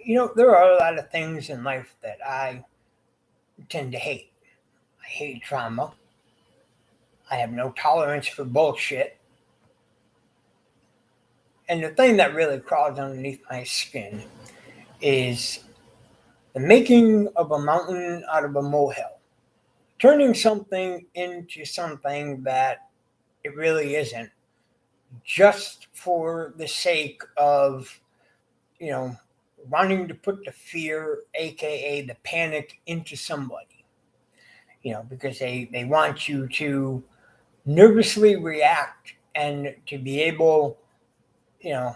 There are a lot of things in life that I tend to hate. I hate drama. I have no tolerance for bullshit. And the thing that really crawls underneath my skin is the making of a mountain out of a molehill, turning something into something that it really isn't, just for the sake of, you know, wanting to put the fear, aka the panic, into somebody, because they want you to nervously react and to be able, you know,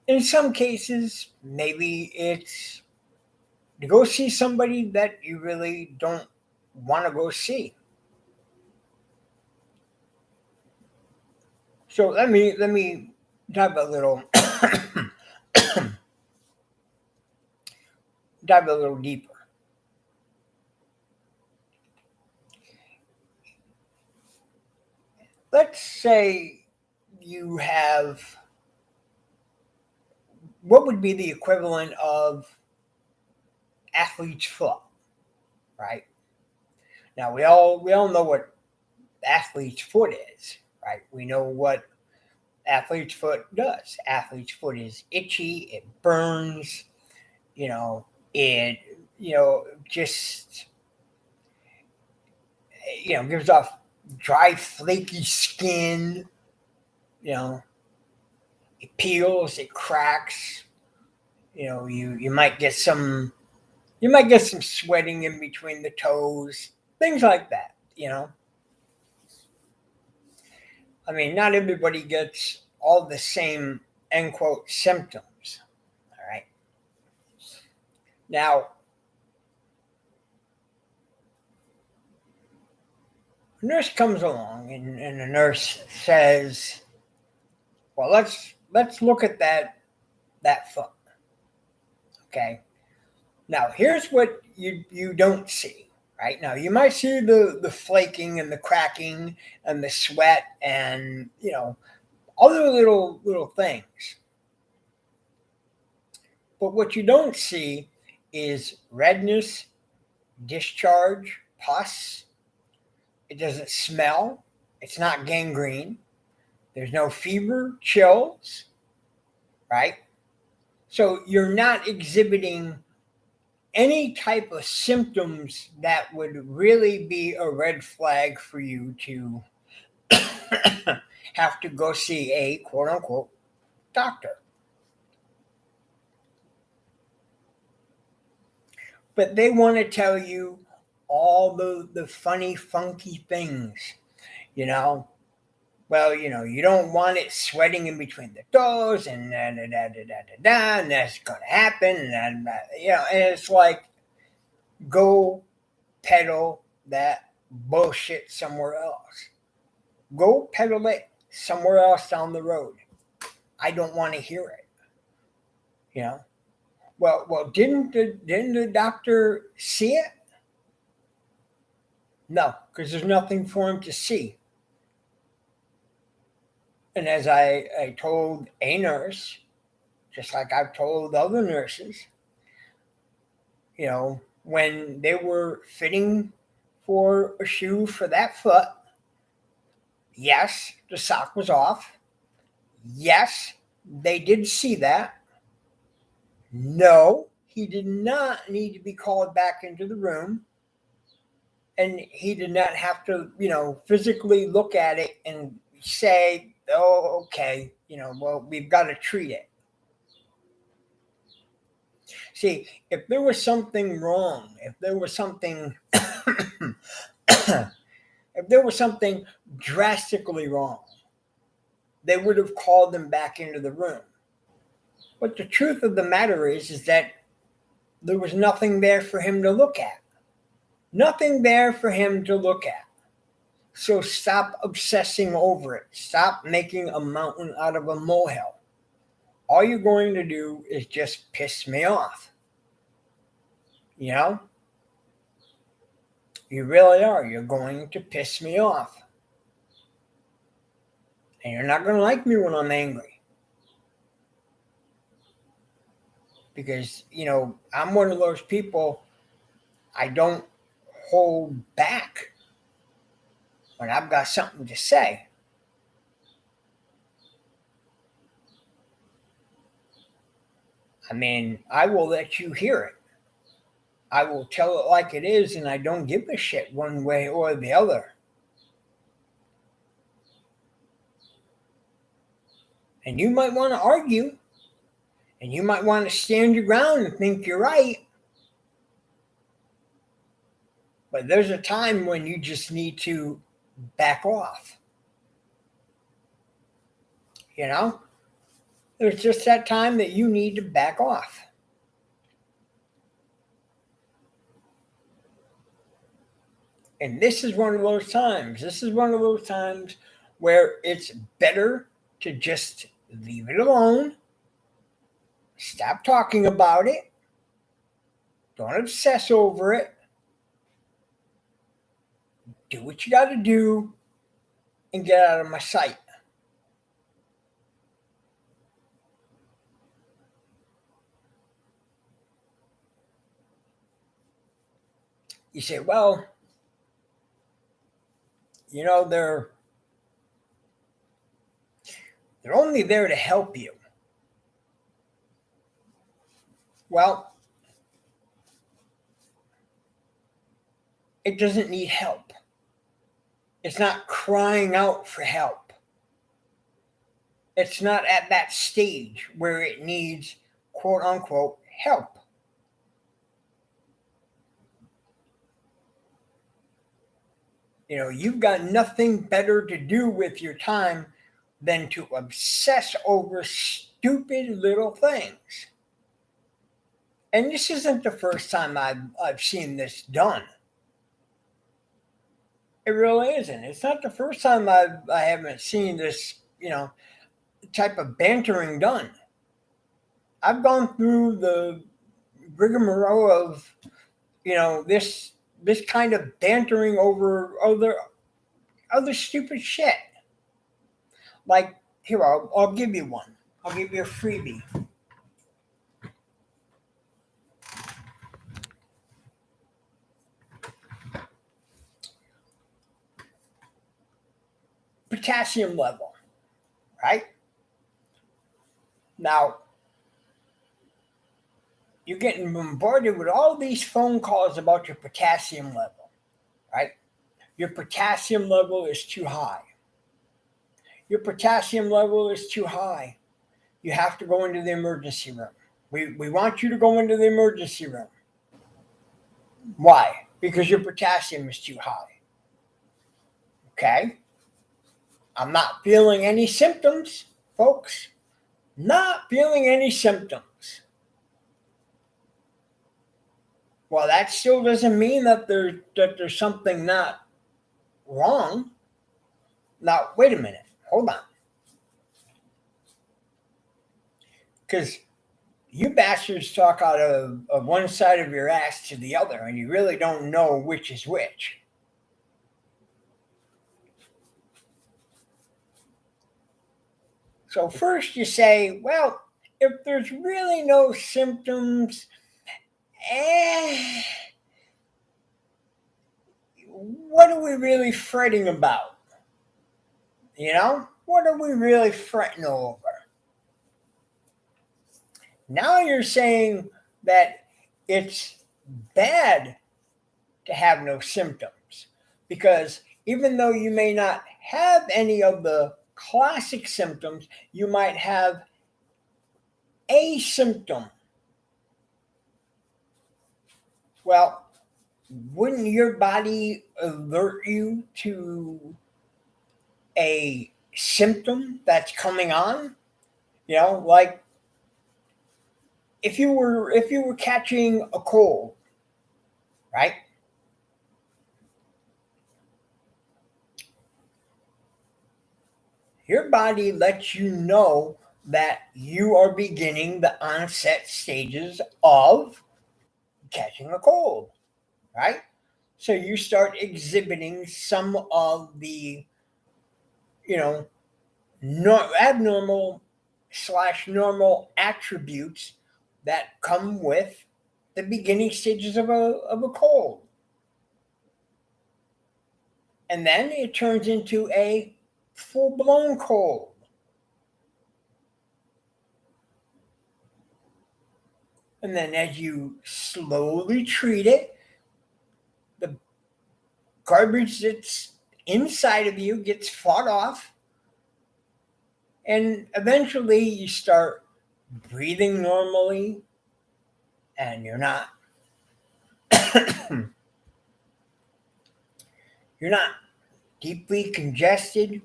in some cases, maybe it's to go see somebody that you really don't want to go see. So let me dive a little dive a little deeper. Let's say you have what would be the equivalent of athlete's foot, right? Now we all know what athlete's foot is, right? We know what athlete's foot does. Athlete's foot is itchy, it burns, you know, it just gives off dry, flaky skin, you know, it peels, it cracks, you might get some sweating in between the toes, things like that. I mean, not everybody gets all the same end quote symptoms. All right. Now, a nurse comes along and the nurse says, "Well, let's look at that foot." Okay. Now, here's what you don't see. Right now, you might see the flaking and the cracking and the sweat and other little things. But what you don't see is redness, discharge, pus. It doesn't smell. It's not gangrene. There's no fever, chills, right? So you're not exhibiting any type of symptoms that would really be a red flag for you to have to go see a quote unquote doctor. But they want to tell you all the funny, funky things, you know. Well, you don't want it sweating in between the toes, and da da da da da da, da and that's going to happen, and it's like go pedal that bullshit somewhere else. Go pedal it somewhere else down the road. I don't want to hear it. You know. Well, didn't the doctor see it? No, because there's nothing for him to see. And as I told a nurse, just like I've told other nurses, when they were fitting for a shoe for that foot, yes, the sock was off. Yes, they did see that. No, he did not need to be called back into the room. And he did not have to, physically look at it and say, oh, okay, well, we've got to treat it. See, if there was something wrong, if there was something, if there was something drastically wrong, they would have called him back into the room. But the truth of the matter is that there was nothing there for him to look at. Nothing there for him to look at. So stop obsessing over it. Stop making a mountain out of a molehill. All you're going to do is just piss me off. You know? You really are. You're going to piss me off. And you're not going to like me when I'm angry. because, I'm one of those people, I don't hold back when I've got something to say. I mean, I will let you hear it. I will tell it like it is, and I don't give a shit one way or the other. And you might want to argue, and you might want to stand your ground and think you're right. But there's a time when you just need to back off. There's just that time that you need to back off. And this is one of those times. This is one of those times where it's better to just leave it alone. Stop talking about it. Don't obsess over it. Do what you got to do and get out of my sight. You say, well, they're only there to help you. Well, it doesn't need help. It's not crying out for help. It's not at that stage where it needs, quote unquote, help. You've got nothing better to do with your time than to obsess over stupid little things. And this isn't the first time I've seen this done. It really isn't. It's not the first time I haven't seen this, type of bantering done. I've gone through the rigmarole of, this kind of bantering over other stupid shit. Like, here, I'll give you one. I'll give you a freebie. Potassium level, right? Now, you're getting bombarded with all these phone calls about your potassium level, right? Your potassium level is too high. Your potassium level is too high. You have to go into the emergency room. We want you to go into the emergency room. Why? Because your potassium is too high. Okay? I'm not feeling any symptoms, folks. Not feeling any symptoms. Well, that still doesn't mean that there's something not wrong. Now, wait a minute. Hold on. Because you bastards talk out of one side of your ass to the other, and you really don't know which is which. So first you say, well, if there's really no symptoms, what are we really fretting about? What are we really fretting over? Now you're saying that it's bad to have no symptoms, because even though you may not have any of the classic symptoms, you might have a symptom. Well, wouldn't your body alert you to a symptom that's coming on? Like if you were catching a cold, right? Your body lets you know that you are beginning the onset stages of catching a cold, right? So you start exhibiting some of the, abnormal / normal attributes that come with the beginning stages of a cold. And then it turns into a full-blown cold. And then as you slowly treat it, the garbage that's inside of you gets fought off. And eventually you start breathing normally, and you're not you're not deeply congested.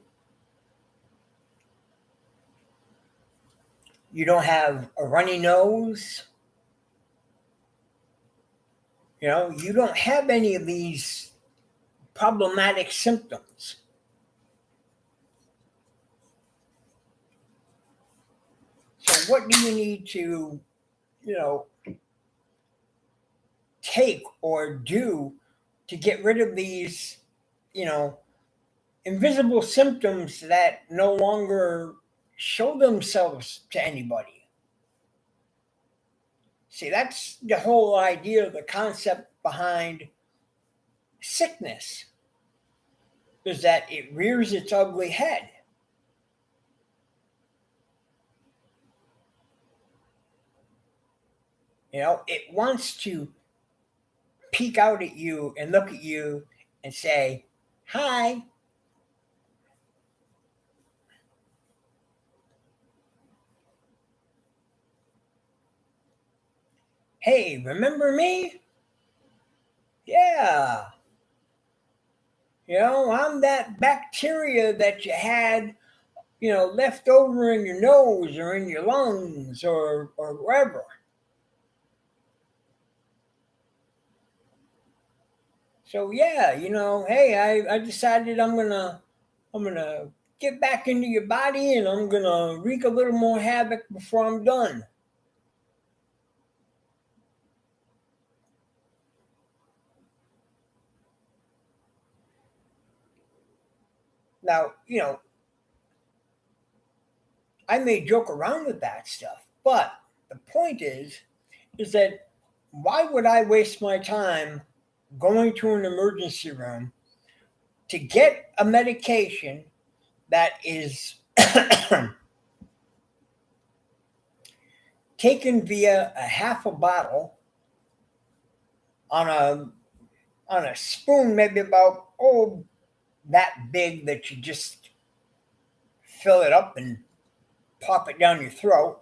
You don't have a runny nose. You don't have any of these problematic symptoms. So what do you need to, take or do to get rid of these, invisible symptoms that no longer show themselves to anybody? See, that's the whole idea, the concept behind sickness, is that it rears its ugly head. It wants to peek out at you and look at you and say, "Hi." "Hey, remember me? Yeah. I'm that bacteria that you had, left over in your nose or in your lungs or wherever." So yeah, hey, I decided I'm gonna get back into your body, and I'm gonna wreak a little more havoc before I'm done. Now, I may joke around with that stuff, but the point is that why would I waste my time going to an emergency room to get a medication that is taken via a half a bottle on a spoon, maybe about that big, that you just fill it up and pop it down your throat,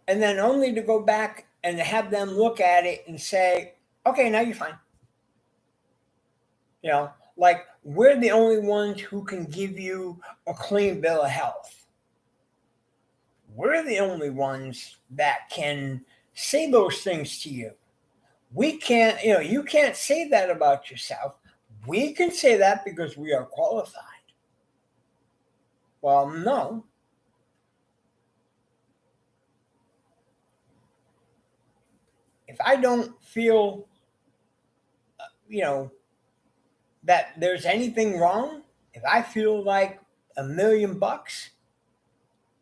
and then only to go back and have them look at it and say, "Okay, now you're fine." Like, we're the only ones who can give you a clean bill of health. We're the only ones that can say those things to you. We can't, you can't say that about yourself. We can say that because we are qualified. Well, no. If I don't feel, that there's anything wrong, if I feel like $1,000,000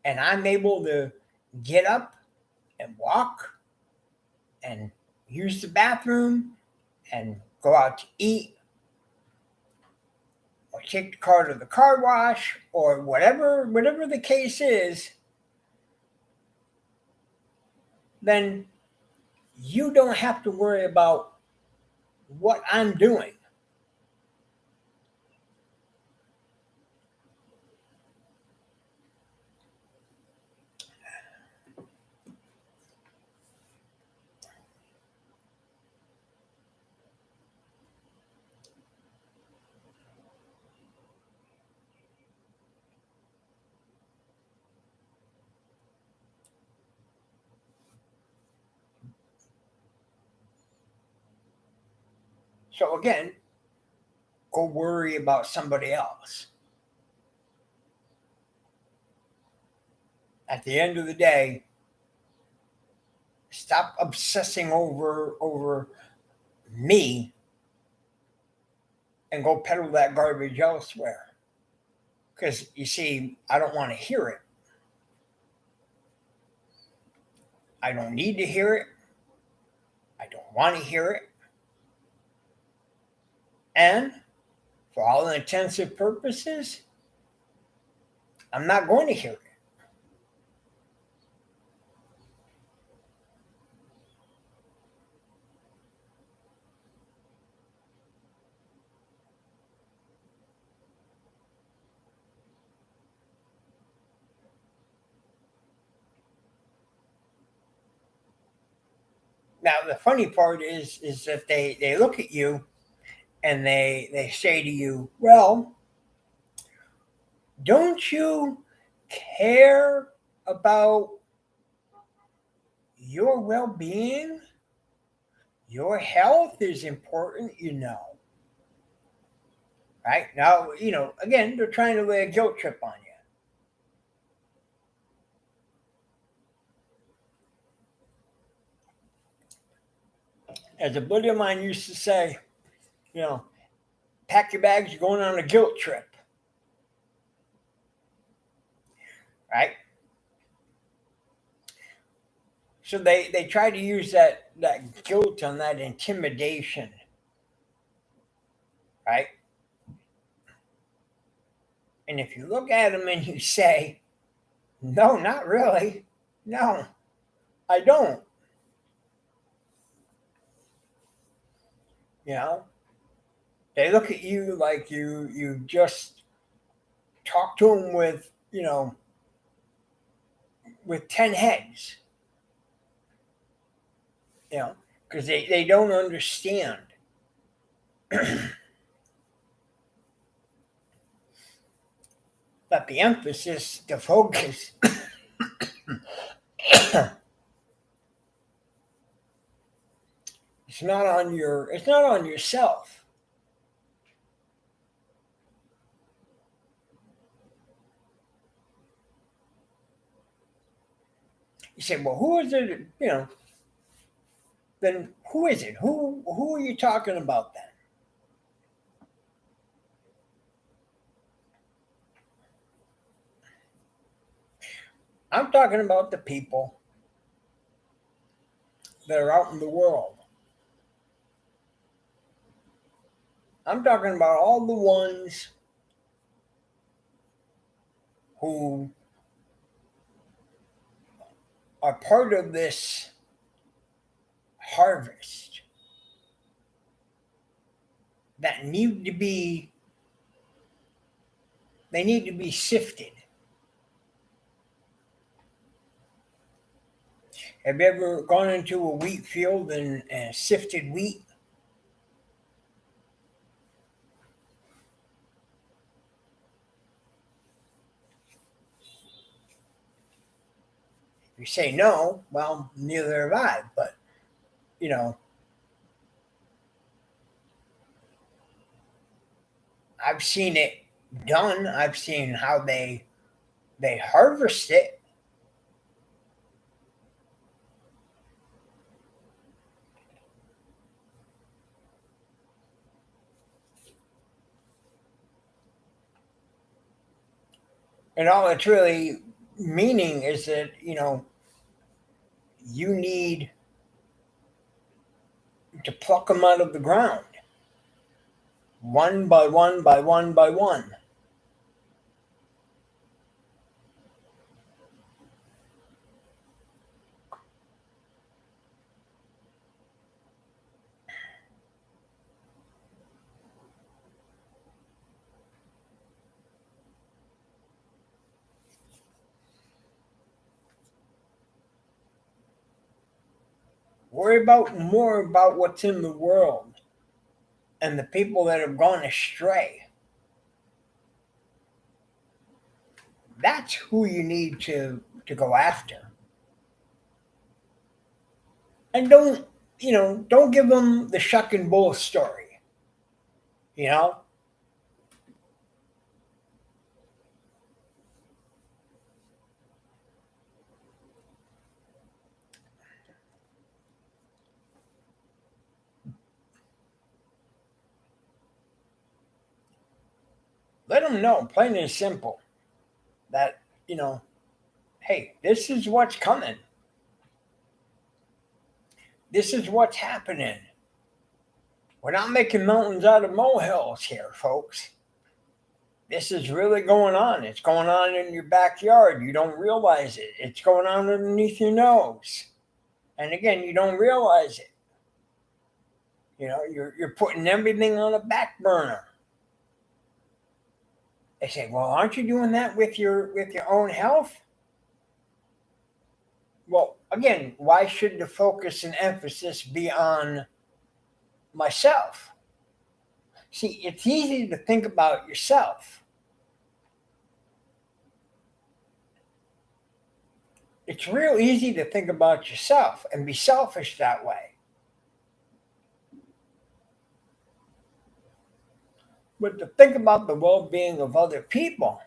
and I'm able to get up and walk and use the bathroom and go out to eat or take the car to the car wash or whatever the case is, then you don't have to worry about what I'm doing. So again, go worry about somebody else. At the end of the day, stop obsessing over me and go peddle that garbage elsewhere. Because you see, I don't want to hear it. I don't need to hear it. I don't want to hear it. And for all intents and purposes, I'm not going to hear it. Now the funny part is that they look at you and they say to you, well, don't you care about your well-being? Your health is important, you know. Right? Now, again, they're trying to lay a guilt trip on you. As a buddy of mine used to say, you know, pack your bags, you're going on a guilt trip. Right? So they try to use that guilt on that intimidation. Right? And if you look at them and you say, no, not really. No, I don't. You know, they look at you like you just talk to them with, with 10 heads. Because they don't understand. But the emphasis, the focus, it's not on yourself. You say, well, who is it? Then who is it? Who are you talking about then? I'm talking about the people that are out in the world. I'm talking about all the ones who are part of this harvest that they need to be sifted. Have you ever gone into a wheat field and sifted wheat? If you say no, well, neither have I. But you know, I've seen it done. I've seen how they harvest it. And all it's really meaning is that, you need to pluck them out of the ground one by one by one by one. Worry about more about what's in the world and the people that have gone astray. That's who you need to go after. And don't give them the shuck and bull story. You know, Let them know, plain and simple, that, hey, this is what's coming. This is what's happening. We're not making mountains out of molehills here, folks. This is really going on. It's going on in your backyard. You don't realize it. It's going on underneath your nose. And again, you don't realize it. You're putting everything on a back burner. They say, well, aren't you doing that with your own health? Well, again, why should the focus and emphasis be on myself? See, it's easy to think about yourself. It's real easy to think about yourself and be selfish that way. But to think about the well-being of other people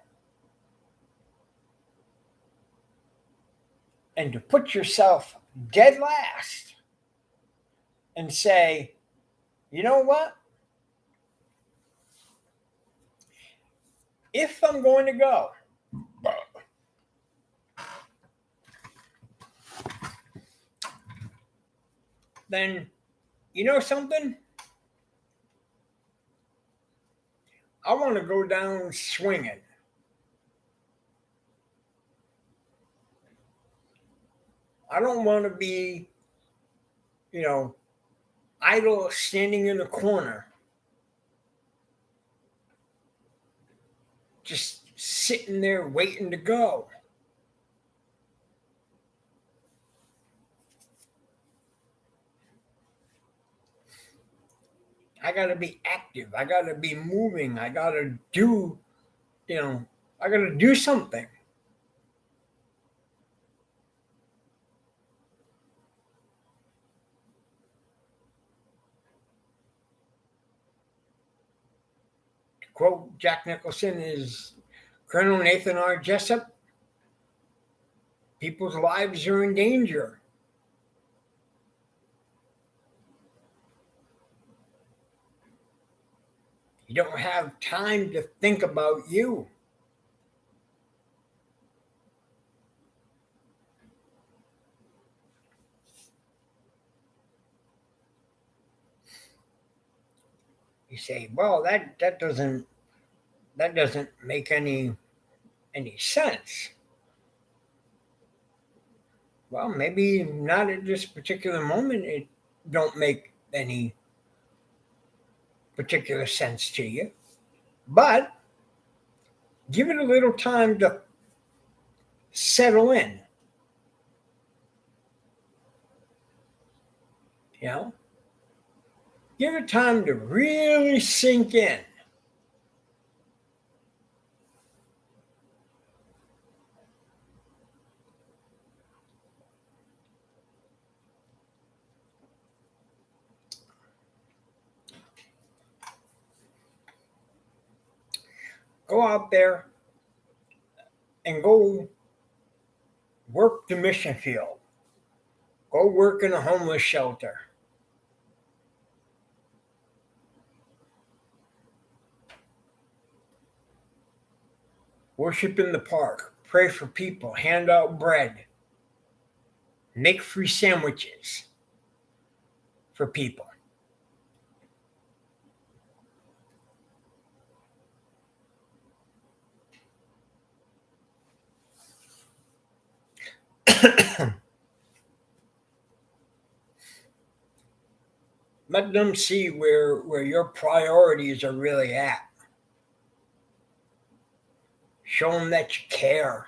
and to put yourself dead last and say, you know what? If I'm going to go, then you know something? I want to go down swinging. I don't want to be, idle standing in a corner, just sitting there waiting to go. I got to be active. I got to be moving. I got to do, I got to do something. To quote Jack Nicholson is Colonel Nathan R. Jessup, people's lives are in danger. You don't have time to think about you. You say, well, that doesn't make any sense. Well, maybe not at this particular moment. It don't make any particular sense to you, but give it a little time to settle in. Give it time to really sink in. Go out there and go work the mission field. Go work in a homeless shelter. Worship in the park. Pray for people. Hand out bread. Make free sandwiches for people. Let them see where your priorities are really at. Show them that you care.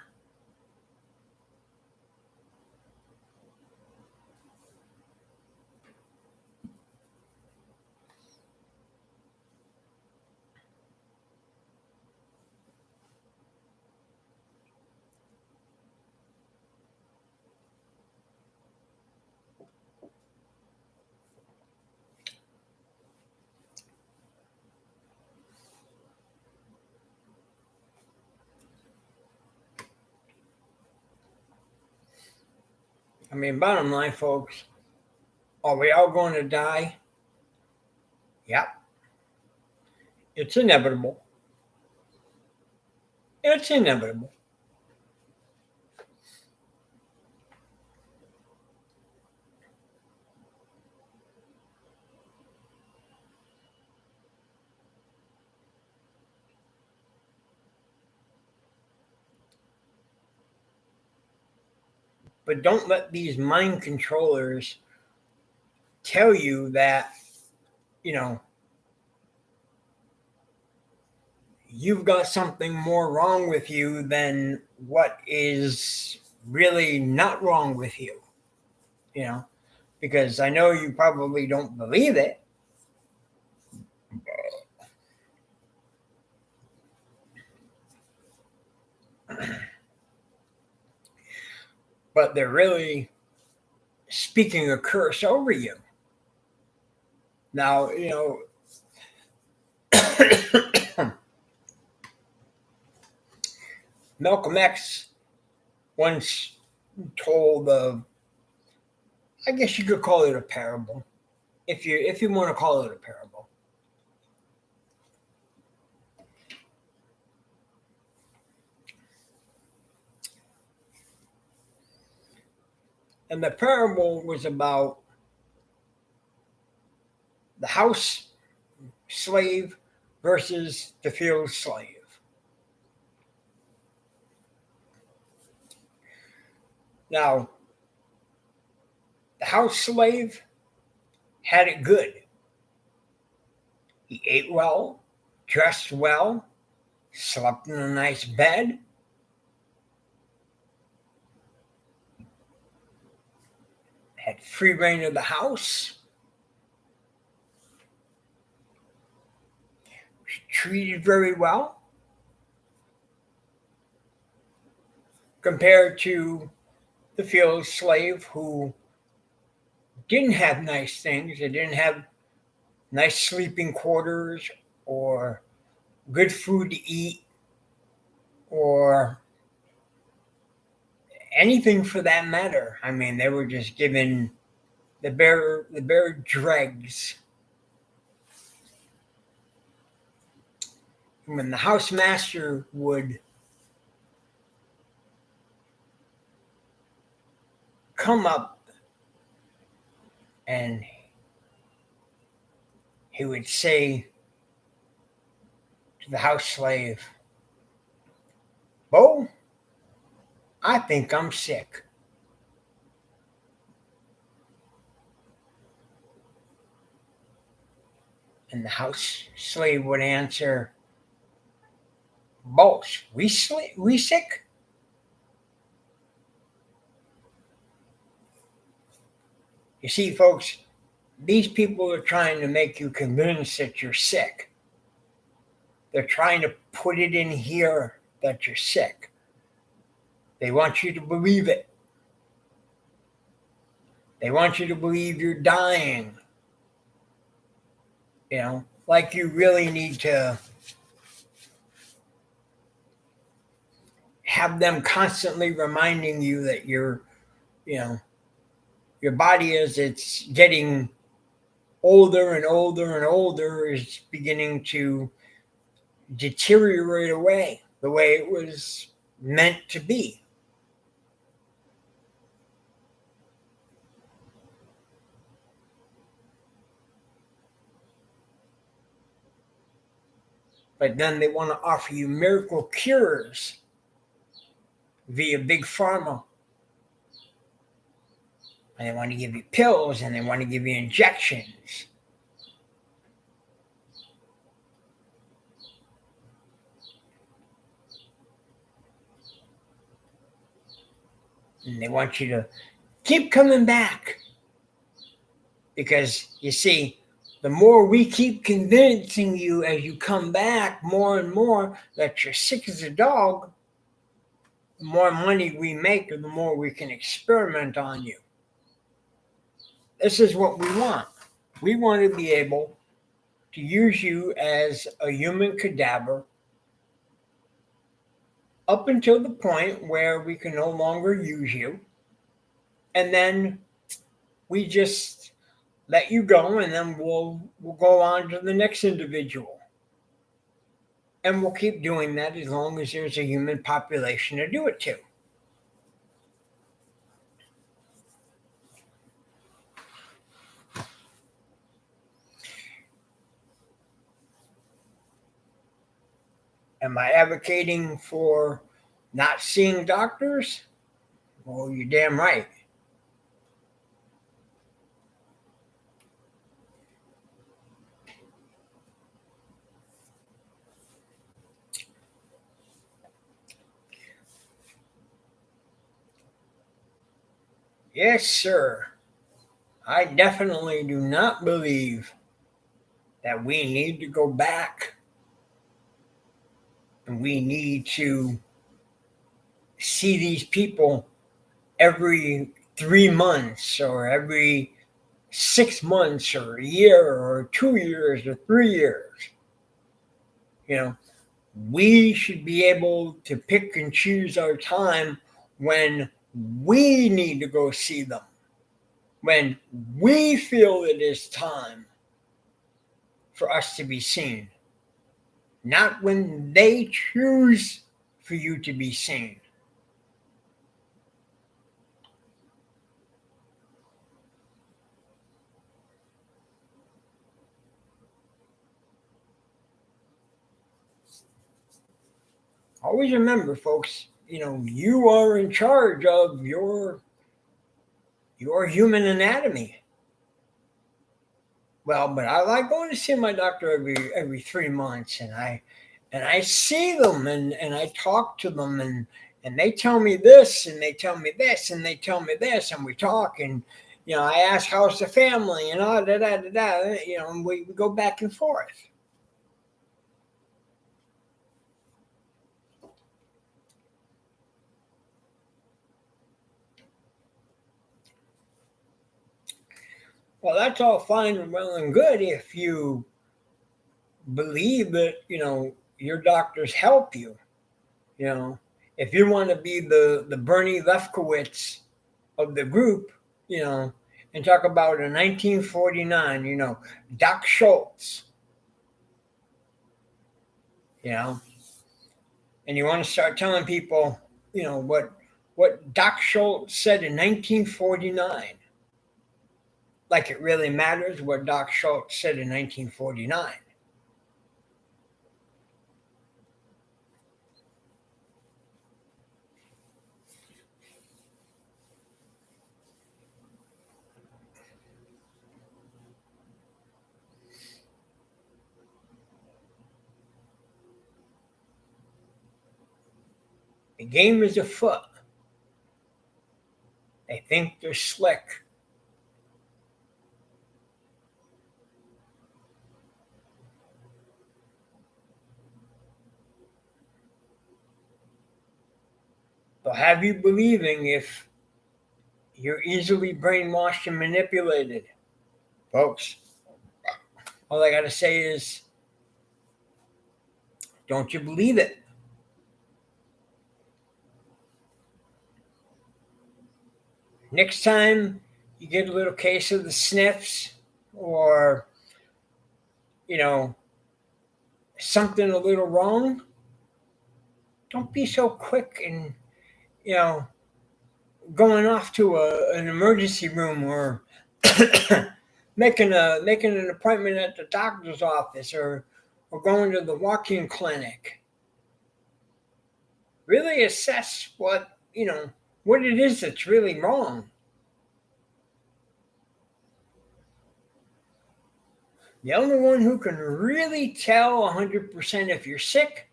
I mean, bottom line, folks, are we all going to die? Yep. It's inevitable. It's inevitable. But don't let these mind controllers tell you that, you know, you've got something more wrong with you than what is really not wrong with you, you know, because I know you probably don't believe it. But they're really speaking a curse over you. Now, Malcolm X once told I guess you could call it a parable, if you want to call it a parable. And the parable was about the house slave versus the field slave. Now, the house slave had it good. He ate well, dressed well, slept in a nice bed, had free reign of the house, was treated very well, compared to the field slave who didn't have nice things. They didn't have nice sleeping quarters or good food to eat or anything for that matter. I mean, they were just given the bare dregs. When the housemaster would come up and he would say to the house slave, "Bo, I think I'm sick." And the house slave would answer, "Boss, we sick?" You see, folks, these people are trying to make you convinced that you're sick. They're trying to put it in here that you're sick. They want you to believe it. They want you to believe you're dying. Like you really need to have them constantly reminding you that your body, as it's getting older and older and older, is beginning to deteriorate away the way it was meant to be. But then they want to offer you miracle cures via big pharma. And they want to give you pills and they want to give you injections. And they want you to keep coming back. Because, you see, the more we keep convincing you as you come back more and more that you're sick as a dog, the more money we make and the more we can experiment on you. This is what we want. We want to be able to use you as a human cadaver up until the point where we can no longer use you. And then we just let you go, and then we'll go on to the next individual. And we'll keep doing that as long as there's a human population to do it to. Am I advocating for not seeing doctors? Well, you're damn right. Yes, sir. I definitely do not believe that we need to go back and we need to see these people every 3 months or every 6 months or a year or 2 years or 3 years. You know, we should be able to pick and choose our time when we need to go see them, when we feel it is time for us to be seen, not when they choose for you to be seen. Always remember, folks, you are in charge of your human anatomy. Well, but I like going to see my doctor every 3 months, and I see them and I talk to them and they tell me this and they tell me this and they tell me this and we talk and I ask how's the family and all da, and we go back and forth. Well, that's all fine and well and good if you believe that your doctors help you. You know, if you want to be the Bernie Lefkowitz of the group, and talk about in 1949, Doc Schultz, you know, and you want to start telling people, what Doc Schultz said in 1949, like it really matters what Doc Schultz said in 1949. The game is afoot. They think they're slick. They'll have you believing if you're easily brainwashed and manipulated. Folks, all I got to say is don't you believe it? Next time you get a little case of the sniffs or, you know, something a little wrong, don't be so quick and, you know, going off to an emergency room or making an appointment at the doctor's office or going to the walk-in clinic. Really assess what it is that's really wrong. The only one who can really tell 100% if you're sick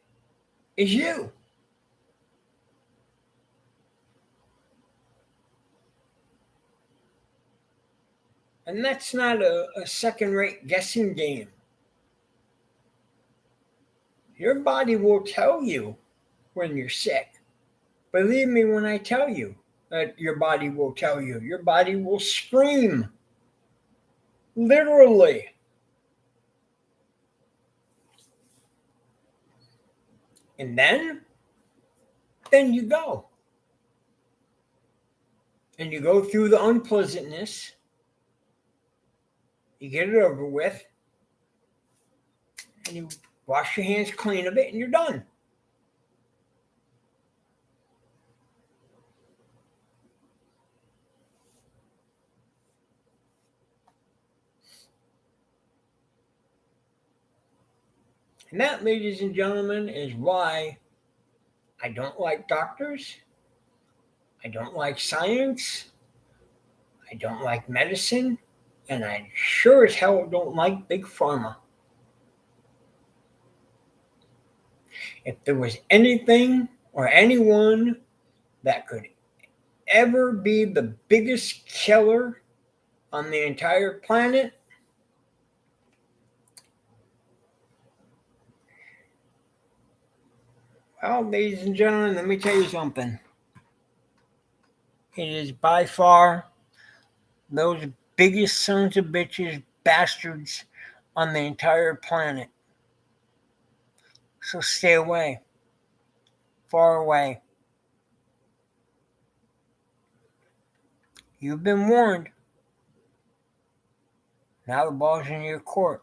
is you. And that's not a second-rate guessing game. Your body will tell you when you're sick. Believe me when I tell you that your body will tell you. Your body will scream. Literally. And then you go. And you go through the unpleasantness. You get it over with. And you wash your hands clean of it, and you're done. And that, ladies and gentlemen, is why I don't like doctors. I don't like science. I don't like medicine. And I sure as hell don't like Big Pharma. If there was anything or anyone that could ever be the biggest killer on the entire planet, well, ladies and gentlemen, let me tell you something. It is by far those biggest sons of bitches, bastards on the entire planet. So stay away. Far away. You've been warned. Now the ball's in your court.